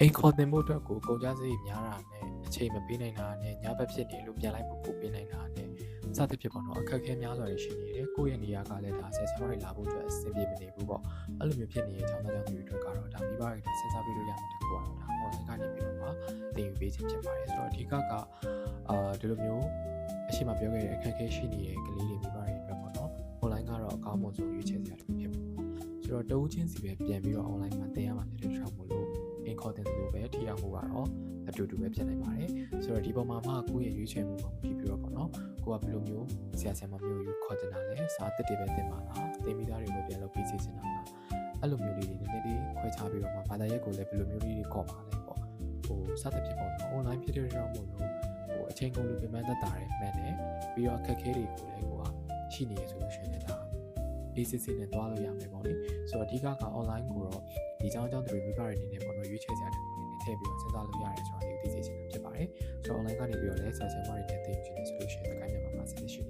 အိမ်ခေါ်တင်ဖို့အတွက်ကိုကုန်ကျစရိတ်များတာနဲ့အချိန်မပေးနိုင်တာနဲ့ညဘက်ဖြစ်နေလို့ပြန်လိုက်ဖို့ပေးနိုင်တာနဲ့စသဖြင့်ပေါ့နော်အခက်အခဲများစွာရှိနေတယ်ကိုယ့်ရဲ့နေရာကလည်းဒါဆယ်ဆရာမတွေလာဖို့အတွက်အဆင်ပြေမနေဘူးပေါ့အဲ့လိုမျိုးဖြစ်နေတဲ့ကျောင်းသားကျောင်းသူတွေအတွက်ကတော့ဒါမိဘတွေစဉ်းစားပြီးလို့ရမယ်တကူကတော့ဒါ online ကနေပြီးတော့မှသင်ယူပေးခြင်းဖြစ်ပါတယ်ဆိုတော့အဓိကဒီလိုမျိုးအရှိမပြောခဲ့တဲ့အခက်အခဲရှိနေတဲ့ကလေးတွေမိဘတွေအတွက်ပေါ့နော် online ကတော့အကောင်းမွန်ဆုံးရွေးချယ်စရာတစ်ခုဖြစ်မှာပေါ့ဆိုတော့တဦးချင်းစီပဲပြန်ပြီးတော့ online မှာသင်ရမှာဖြစ်တဲ့ကြောင့်မို့လို့အင်ခေါ်တင်လို့ပဲထိရောက်မှုကတော့အတူတူပဲဖြစ်နိုင်ပါတယ်ဆိုတော့ဒီပုံမှာမှကိုယ့်ရဲ့ရွေးချယ်မှုပေါ်မူတည်ပြီးတော့ပေါ့နော်ကိုကဘယ်လိုမျိုးဆရာဆရာမမျိုးယူခေါ်တင်တာလဲစာတစ်တွေပဲသင်ပါလားသင်မိသားတွေကိုပြန်လုပ်ပြီးစီစဉ်တာလားအဲ့လိုမျိုးလေးတွေနည်းနည်းလေးခွဲခြားပြီးတော့မှဘာသာရပ်ကိုလည်းဘယ်လိုမျိုးလေးတွေခေါ်ပါလဲပေါ့စသဖြင့်ပေါ့နော် online ဖြစ်တဲ့ကြောင့်မို့လို့အချိန်ကုန်လို့ပြန်မှန်းသက်တာတွေမှန်တယ်ပြီးတော့အခက်အခဲတွေကိုလည်းကိုကရှိနေရဆိုလို့ရှိရင်ဒါACC နဲ့တွားလို့ရမယ်ပေါ့လေဆိုတော့အဓိက online ကိုတော့ဒီအကြောင်းတွေမိဘတွေအနေနဲ့ပေါ့နော်ရွေးချယ်စရာတစ်ခုအနေနဲ့ထည့်ပြီးတော့စဉ်းစားလို့ရတယ်ဆိုတာကိုသိစေချင်တာဖြစ်ပါတယ်ဆိုတော့ online ကနေပြီးတော့လည်းဆရာဆရာမတွေနဲ့သင်ယူချင်တယ်ဆိုလို့ရှိရင်တကိုင်းမြန်မာမှာဆက်ရှိ